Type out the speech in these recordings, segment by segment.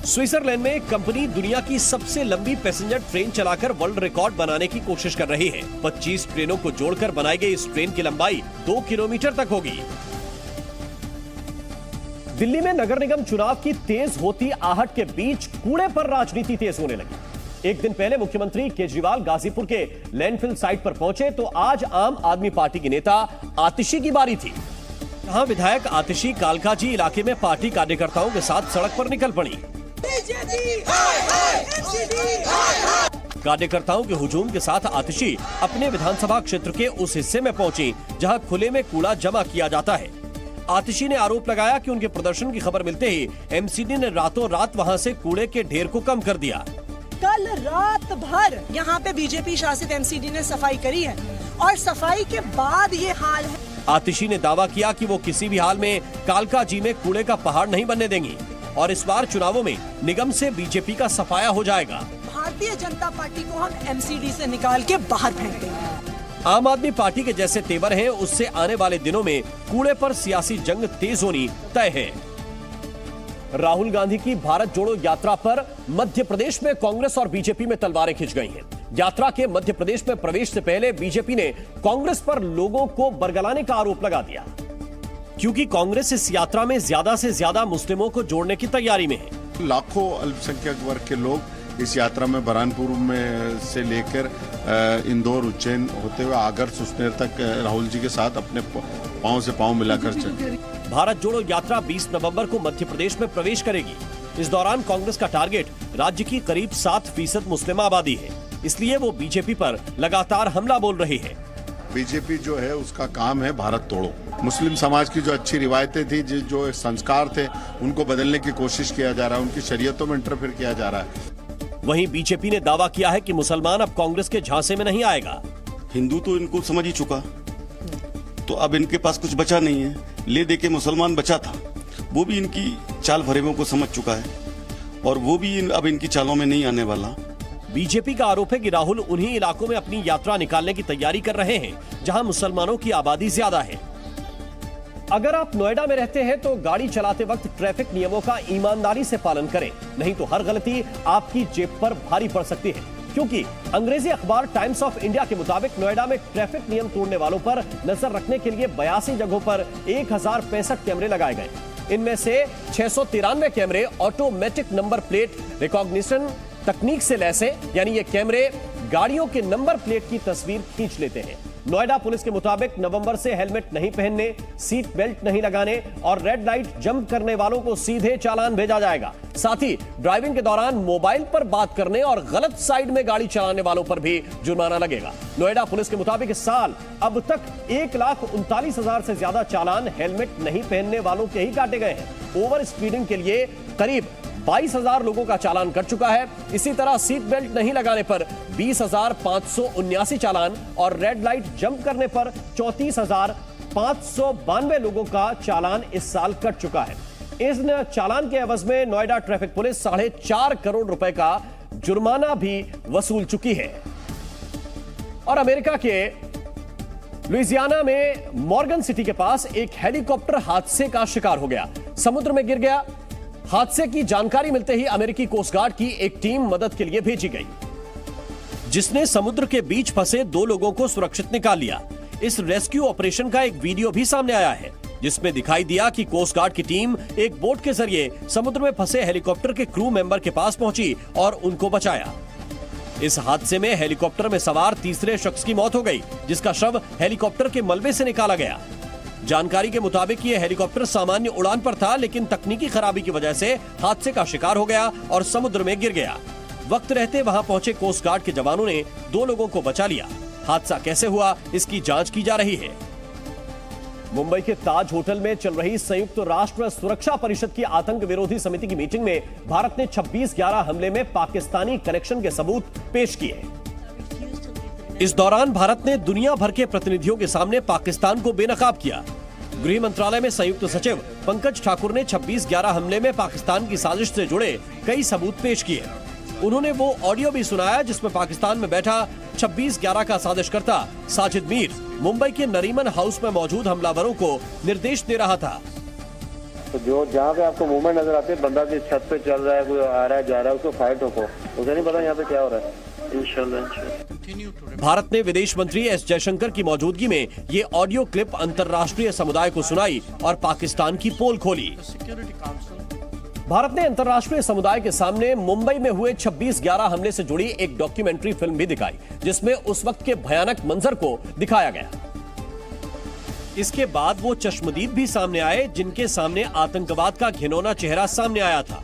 Switzerland में एक company दुनिया की सबसे लंबी पैसेंजर ट्रेन चलाकर वर्ल्ड रिकॉर्ड बनाने की कोशिश कर रही है। 25 ट्रेनों को जोड़कर बनाई गई इस ट्रेन की लंबाई 2 किलोमीटर तक होगी। दिल्ली में नगर निगम चुनाव की तेज होती आहट के बीच कूड़े पर राजनीति तेज होने लगी। एक दिन पहले मुख्यमंत्री केजरीवाल गाजीपुर के लैंडफिल साइट पर पहुंचे तो आज आम आदमी पार्टी की नेता आतिशी की बारी थी। यहां विधायक आतिशी कालकाजी इलाके में पार्टी कार्यकर्ताओं के साथ सड़क पर निकल पड़ी। कार्यकर्ताओं के हुजूम के साथ आतिशी अपने विधानसभा क्षेत्र के उस हिस्से में पहुंची जहां खुले में कूड़ा जमा किया जाता है। आतिशी ने आरोप लगाया कि उनके प्रदर्शन की खबर मिलते ही एमसीडी ने रातों रात वहां से कूड़े के ढेर को कम कर दिया। कल रात भर यहाँ पे बीजेपी शासित एमसीडी ने सफाई करी है और सफाई के बाद ये हाल है। आतिशी ने दावा किया कि वो किसी भी हाल में कालकाजी में कूड़े का पहाड़ नहीं बनने देंगी और इस बार चुनावों में निगम से बीजेपी का सफाया हो जाएगा। भारतीय जनता पार्टी को हम एमसीडी से निकाल के बाहर फेंक देंगे। आम आदमी पार्टी के जैसे तेवर हैं, उससे आने वाले दिनों में कूड़े पर सियासी जंग तेज होनी तय है। राहुल गांधी की भारत जोड़ो यात्रा पर मध्य प्रदेश में कांग्रेस और बीजेपी में तलवारें खिंच गई हैं। यात्रा के मध्य प्रदेश में प्रवेश से पहले बीजेपी ने कांग्रेस पर लोगों को बरगलाने का आरोप लगा दिया, क्योंकि कांग्रेस इस यात्रा में ज्यादा से ज्यादा मुस्लिमों को जोड़ने की तैयारी में है। लाखों अल्पसंख्यक वर्ग के लोग इस यात्रा में बरहानपुर में से लेकर इंदौर उज्जैन होते हुए आगर सुसनेर तक राहुल जी के साथ अपने पांव से पांव मिलाकर चले। भारत जोड़ो यात्रा 20 नवंबर को मध्य प्रदेश में प्रवेश करेगी। इस दौरान कांग्रेस का टारगेट राज्य की करीब 7% मुस्लिम आबादी है, इसलिए वो बीजेपी पर लगातार हमला बोल रही है। बीजेपी जो है उसका काम है भारत तोड़ो। मुस्लिम समाज की जो अच्छी रिवायतें थी, जो संस्कार थे, उनको बदलने की कोशिश किया जा रहा है, उनकी शरीयतों में इंटरफेयर किया जा रहा है। वहीं बीजेपी ने दावा किया है कि मुसलमान अब कांग्रेस के झांसे में नहीं आएगा। हिंदू तो इनको समझ ही चुका, तो अब इनके पास कुछ बचा नहीं है। ले दे के मुसलमान बचा था, वो भी इनकी चाल फरेबों को समझ चुका है और वो भी अब इनकी चालों में नहीं आने वाला। बीजेपी का आरोप है कि राहुल उन्हीं इलाकों में अपनी यात्रा निकालने की तैयारी कर रहे हैं जहां मुसलमानों की आबादी ज्यादा है। अगर आप नोएडा में रहते हैं तो गाड़ी चलाते वक्त ट्रैफिक नियमों का ईमानदारी से पालन करें, नहीं तो हर गलती आपकी जेब पर भारी पड़ सकती है। क्योंकि अंग्रेजी अखबार टाइम्स ऑफ इंडिया के मुताबिक नोएडा में ट्रैफिक नियम तोड़ने वालों पर नजर रखने के लिए 82 जगहों पर 1065 कैमरे लगाए गए। इनमें से 693 कैमरे ऑटोमेटिक नंबर प्लेट रिकॉग्निशन तकनीक से लैस है, यानी ये कैमरे गाड़ियों के नंबर प्लेट की तस्वीर खींच लेते हैं। नोएडा पुलिस के मुताबिक नवंबर से हेलमेट नहीं पहनने, सीट बेल्ट नहीं लगाने और रेड लाइट जंप करने वालों को सीधे चालान भेजा जाएगा। साथ ही ड्राइविंग के दौरान मोबाइल पर बात करने और गलत साइड में गाड़ी चलाने वालों पर भी जुर्माना लगेगा। नोएडा पुलिस के मुताबिक इस साल अब तक 1,39,000 से ज्यादा चालान हेलमेट नहीं पहनने वालों के ही काटे गए हैं। ओवर स्पीडिंग के लिए करीब 22,000 लोगों का चालान कट चुका है। इसी तरह सीट बेल्ट नहीं लगाने पर 20,579 चालान और रेड लाइट जंप करने पर 34,592 लोगों का चालान इस साल कट चुका है। इस चालान के एवज में नोएडा ट्रैफिक पुलिस 4.5 करोड़ रुपए का जुर्माना भी वसूल चुकी है। और अमेरिका के लुइसियाना में मॉर्गन सिटी के पास एक हेलीकॉप्टर हादसे का शिकार हो गया, समुद्र में गिर गया। हादसे की जानकारी मिलते ही अमेरिकी कोस्ट गार्ड की एक टीम मदद के लिए भेजी गई, जिसने समुद्र के बीच फंसे 2 लोगों को सुरक्षित निकाल लिया। इस रेस्क्यू ऑपरेशन का एक वीडियो भी सामने आया है, जिसमें दिखाई दिया कि कोस्ट गार्ड की टीम एक बोट के जरिए समुद्र में फंसे हेलीकॉप्टर के क्रू मेंबर के पास पहुंची और उनको बचाया। इस हादसे में हेलीकॉप्टर में सवार तीसरे शख्स की मौत हो गई, जिसका शव हेलीकॉप्टर के मलबे से निकाला गया। जानकारी के मुताबिक ये हेलीकॉप्टर सामान्य उड़ान पर था, लेकिन तकनीकी खराबी की वजह से हादसे का शिकार हो गया और समुद्र में गिर गया। वक्त रहते वहां पहुंचे कोस्ट गार्ड के जवानों ने 2 लोगों को बचा लिया। हादसा कैसे हुआ, इसकी जांच की जा रही है। मुंबई के ताज होटल में चल रही संयुक्त राष्ट्र सुरक्षा परिषद की आतंक विरोधी समिति की मीटिंग में भारत ने 26/11 हमले में पाकिस्तानी कनेक्शन के सबूत पेश किए। इस दौरान भारत ने दुनिया भर के प्रतिनिधियों के सामने पाकिस्तान को बेनकाब किया। गृह मंत्रालय में संयुक्त सचिव पंकज ठाकुर ने 26/11 हमले में पाकिस्तान की साजिश से जुड़े कई सबूत पेश किए। उन्होंने वो ऑडियो भी सुनाया जिसमें पाकिस्तान में बैठा 26/11 का साजिशकर्ता साजिद मीर मुंबई के नरीमन हाउस में मौजूद हमलावरों को निर्देश दे रहा था। तो जो जहाँ पे आपको मूवमेंट नजर आती है, बंदा की छत पे चल रहा है, कोई आ रहा है जा रहा है, उसको फाइट रोको। उसे नहीं पता यहाँ पे क्या हो रहा है। इंशाल्लाह। भारत ने विदेश मंत्री एस जयशंकर की मौजूदगी में ये ऑडियो क्लिप अंतर्राष्ट्रीय समुदाय को सुनाई और पाकिस्तान की पोल खोली। भारत ने अंतर्राष्ट्रीय समुदाय के सामने मुंबई में हुए 26/11 हमले से जुड़ी एक डॉक्यूमेंट्री फिल्म भी दिखाई, जिसमें उस वक्त के भयानक मंजर को दिखाया गया। इसके बाद वो चश्मदीद भी सामने आए, जिनके सामने आतंकवाद का घिनौना चेहरा सामने आया था।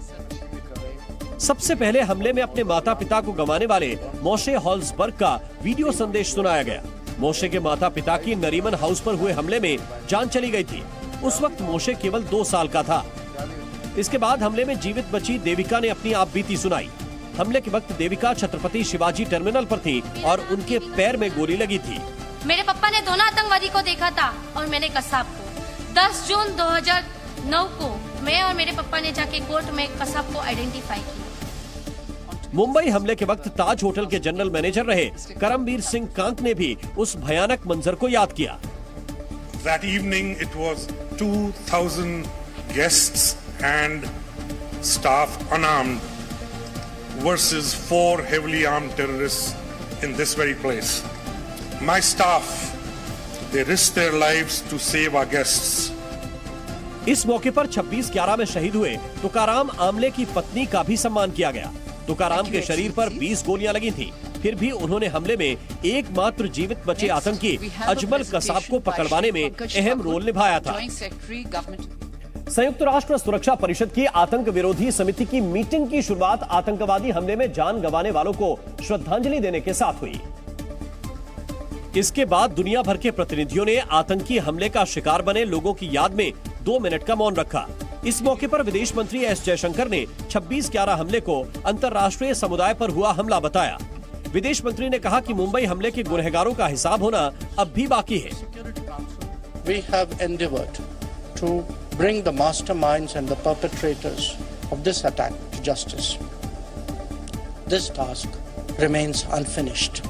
सबसे पहले हमले में अपने माता पिता को गंवाने वाले मोशे हॉल्सबर्ग का वीडियो संदेश सुनाया गया। मोशे के माता पिता की नरीमन हाउस पर हुए हमले में जान चली गई थी। उस वक्त मोशे केवल 2 साल का था। इसके बाद हमले में जीवित बची देविका ने अपनी आपबीती सुनाई। हमले के वक्त देविका छत्रपति शिवाजी टर्मिनल पर थी और उनके पैर में गोली लगी थी। मेरे पापा ने दोनों आतंकवादी को देखा था और मैंने कसाब को। 10 जून 2009 को मैं और मेरे पापा ने जाके कोर्ट में कसाब को आइडेंटिफाई किया। मुंबई हमले के वक्त ताज होटल के जनरल मैनेजर रहे करमबीर सिंह कांत ने भी उस भयानक मंजर को याद किया। That evening it was 2,000 guests and staff unarmed versus 4 heavily armed terrorists in this very place. My staff, they risked their lives to save our guests. इस मौके पर 26/11 में शहीद हुए तुकाराम आमले की पत्नी का भी सम्मान किया गया। तुकाराम के शरीर पर 20 गोलियां लगी थी, फिर भी उन्होंने हमले में एकमात्र जीवित बचे आतंकी अजमल कसाब को पकड़वाने में अहम रोल निभाया था। संयुक्त राष्ट्र सुरक्षा परिषद की आतंक विरोधी समिति की मीटिंग की शुरुआत आतंकवादी हमले में जान गंवाने वालों को श्रद्धांजलि देने के साथ हुई। इसके बाद दुनिया भर के प्रतिनिधियों ने आतंकी हमले का शिकार बने लोगों की याद में 2 मिनट का मौन रखा। इस मौके पर विदेश मंत्री एस जयशंकर ने 26/11 हमले को अंतर्राष्ट्रीय समुदाय पर हुआ हमला बताया। विदेश मंत्री ने कहा कि मुंबई हमले के गुनहगारों का हिसाब होना अब भी बाकी है। We have endeavored to bring the masterminds and the perpetrators of this attack to justice. This task remains unfinished.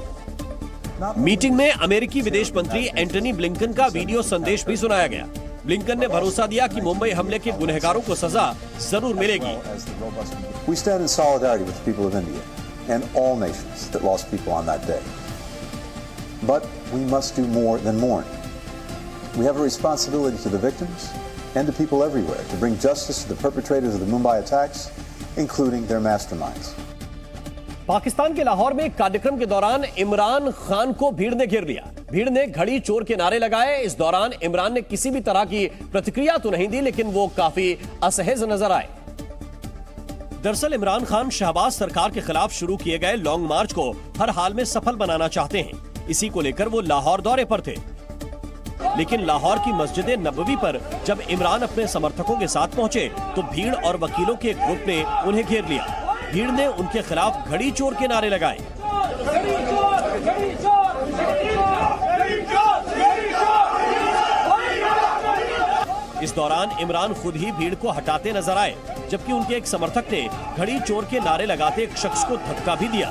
Meeting में अमेरिकी विदेश मंत्री एंटनी ब्लिंकन का वीडियो संदेश भी सुनाया गया। ब्लिंकन ने भरोसा दिया कि मुंबई हमले के गुनहगारों को सजा जरूर मिलेगी। We stand in solidarity with the people of India and all nations that lost people on that day. But we must do more than mourn. We have a responsibility to the victims and to people everywhere to bring justice to the perpetrators of the Mumbai attacks, including their masterminds. Pakistan के लाहौर में एक कार्यक्रम के दौरान इमरान खान को भीड़ ने घेर लिया। भीड़ ने घड़ी चोर के नारे लगाए। इस दौरान इमरान ने किसी भी तरह की प्रतिक्रिया तो नहीं दी, लेकिन वो काफी असहज नजर आए। दरअसल इमरान खान शहबाज सरकार के खिलाफ शुरू किए गए लॉन्ग मार्च को हर हाल में सफल बनाना चाहते हैं। इसी को लेकर वो लाहौर दौरे पर थे, लेकिन लाहौर की मस्जिद नबवी पर जब इमरान अपने समर्थकों के साथ पहुंचे तो भीड़ और वकीलों के एक ग्रुप ने उन्हें घेर लिया। भीड़ ने उनके खिलाफ घड़ी चोर के नारे लगाए। इस दौरान इमरान खुद ही भीड़ को हटाते नजर आए, जबकि उनके एक समर्थक ने घड़ी चोर के नारे लगाते एक शख्स को धक्का भी दिया।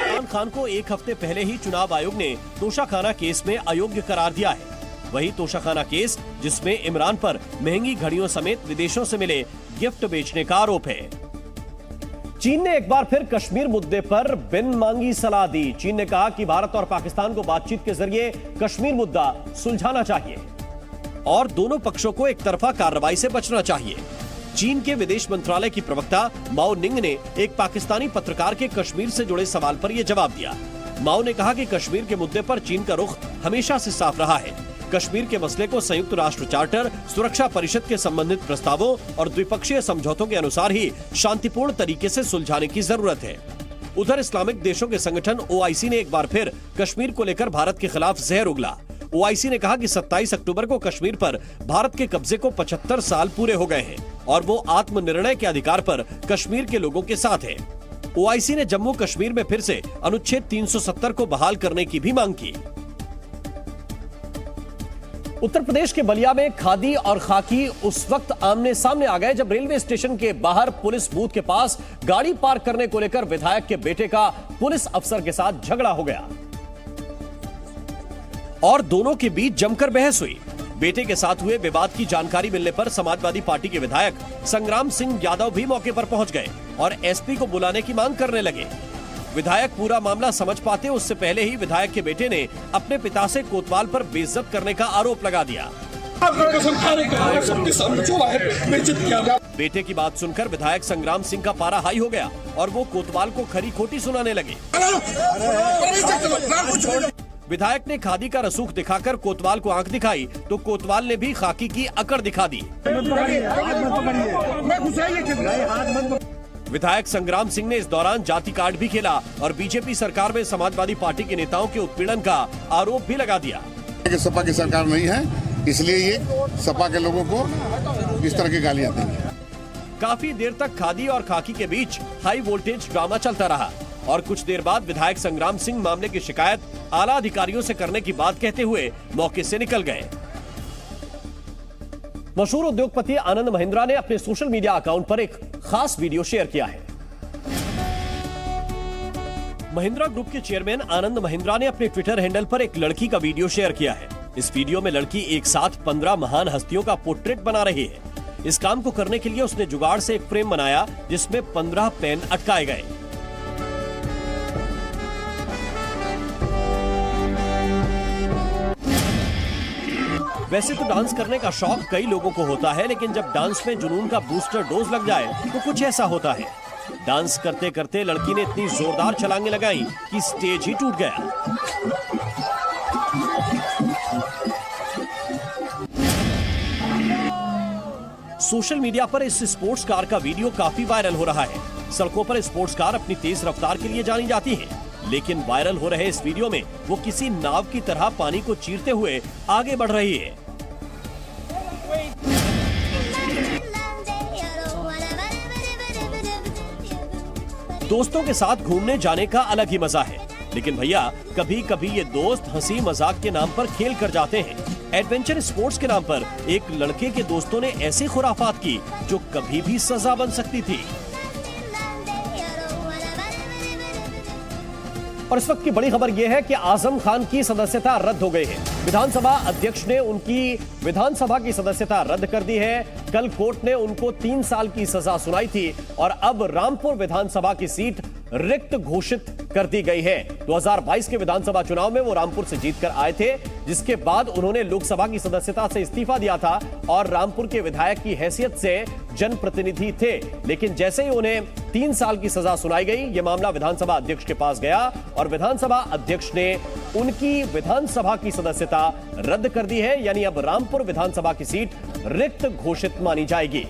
इमरान खान को एक हफ्ते पहले ही चुनाव आयोग ने तोशाखाना केस में अयोग्य करार दिया है। वही तोशाखाना केस जिसमें इमरान पर महंगी घड़ियों समेत विदेशों से मिले गिफ्ट बेचने का आरोप है। चीन ने एक बार फिर कश्मीर मुद्दे पर बिन मांगी सलाह दी। चीन ने कहा कि भारत और पाकिस्तान को बातचीत के जरिए कश्मीर मुद्दा सुलझाना चाहिए और दोनों पक्षों को एक तरफा कार्रवाई से बचना चाहिए। चीन के विदेश मंत्रालय की प्रवक्ता माओ निंग ने एक पाकिस्तानी पत्रकार के कश्मीर से जुड़े सवाल पर यह जवाब दिया। माओ ने कहा कि कश्मीर के मुद्दे पर चीन का रुख हमेशा से साफ रहा है। कश्मीर के मसले को संयुक्त राष्ट्र चार्टर, सुरक्षा परिषद के संबंधित प्रस्तावों और द्विपक्षीय समझौतों के अनुसार ही शांतिपूर्ण तरीके से सुलझाने की जरूरत है। उधर इस्लामिक देशों के संगठन ओआईसी ने एक बार फिर कश्मीर को लेकर भारत के खिलाफ जहर उगला। ओआईसी ने कहा कि 27 अक्टूबर को कश्मीर पर भारत के कब्जे को 75 साल पूरे हो गए हैं और वो आत्मनिर्णय के अधिकार पर कश्मीर के लोगों के साथ है। ओआईसी ने जम्मू कश्मीर में फिर से अनुच्छेद 370 को बहाल करने की भी मांग की। उत्तर प्रदेश के बलिया में खादी और खाकी उस वक्त आमने सामने आ गए जब रेलवे स्टेशन के बाहर पुलिस बूथ के पास गाड़ी पार्क करने को लेकर विधायक के बेटे का पुलिस अफसर के साथ झगड़ा हो गया। और दोनों के बीच जमकर बहस हुई। बेटे के साथ हुए विवाद की जानकारी मिलने पर समाजवादी पार्टी के विधायक संग्राम सिंह यादव भी मौके पर पहुंच गए और एसपी को बुलाने की मांग करने लगे। विधायक पूरा मामला समझ पाते उससे पहले ही विधायक के बेटे ने अपने पिता से कोतवाल पर बेइज्जत करने का आरोप लगा दिया। बेटे की बात सुनकर विधायक संग्राम सिंह का पारा हाई हो गया और वो कोतवाल को खरी खोटी सुनाने लगे। विधायक ने खादी का रसूख दिखाकर कोतवाल को आंख दिखाई तो कोतवाल ने भी खाकी की अकड़ दिखा दी। विधायक संग्राम सिंह ने इस दौरान जाति कार्ड भी खेला और बीजेपी सरकार में समाजवादी पार्टी के नेताओं के उत्पीड़न का आरोप भी लगा दिया। सपा की सरकार नहीं है, इसलिए ये सपा के लोगों को इस तरह की गालियां दी। काफी देर तक खादी और खाकी के बीच हाई वोल्टेज ड्रामा चलता रहा और कुछ देर बाद विधायक संग्राम सिंह मामले की शिकायत आला अधिकारियों से करने की बात कहते हुए मौके से निकल गए। मशहूर उद्योगपति आनंद महिंद्रा ने अपने सोशल मीडिया अकाउंट पर एक खास वीडियो शेयर किया है। महिंद्रा ग्रुप के चेयरमैन आनंद महिंद्रा ने अपने ट्विटर हैंडल पर एक लड़की का वीडियो शेयर किया है। इस वीडियो में लड़की एक साथ 15 महान हस्तियों का पोर्ट्रेट बना रही है। इस काम को करने के लिए उसने जुगाड़ से एक फ्रेम बनाया जिसमें 15 पेन अटकाए गए। वैसे तो डांस करने का शौक कई लोगों को होता है, लेकिन जब डांस में जुनून का बूस्टर डोज लग जाए तो कुछ ऐसा होता है। डांस करते करते लड़की ने इतनी जोरदार छलांगें लगाई कि स्टेज ही टूट गया। सोशल मीडिया पर इस स्पोर्ट्स कार का वीडियो काफी वायरल हो रहा है। सड़कों पर स्पोर्ट्स कार अपनी तेज रफ्तार के लिए जानी जाती है, लेकिन वायरल हो रहे इस वीडियो में वो किसी नाव की तरह पानी को चीरते हुए आगे बढ़ रही है। दोस्तों के साथ घूमने जाने का अलग ही मजा है, लेकिन भैया कभी कभी ये दोस्त हंसी मजाक के नाम पर खेल कर जाते हैं। एडवेंचर स्पोर्ट्स के नाम पर एक लड़के के दोस्तों ने ऐसी खुराफात की जो कभी भी सजा बन सकती थी। और इस वक्त की बड़ी खबर यह है कि आजम खान की सदस्यता रद्द हो गई है। विधानसभा अध्यक्ष ने उनकी विधानसभा की सदस्यता रद्द कर दी है। कल कोर्ट ने उनको 3 साल की सजा सुनाई थी और अब रामपुर विधानसभा की सीट रिक्त घोषित कर दी गई है। 2022 के विधानसभा चुनाव में वो रामपुर से जीतकर आए थे, जिसके बाद उन्होंने लोकसभा की सदस्यता से इस्तीफा दिया था और रामपुर के विधायक की हैसियत से जनप्रतिनिधि थे। लेकिन जैसे ही उन्हें 3 साल की सजा सुनाई गई, यह मामला विधानसभा अध्यक्ष के पास गया और विधानसभा अध्यक्ष ने उनकी विधानसभा की सदस्यता रद्द कर दी है। यानी अब रामपुर विधानसभा की सीट रिक्त घोषित मानी जाएगी।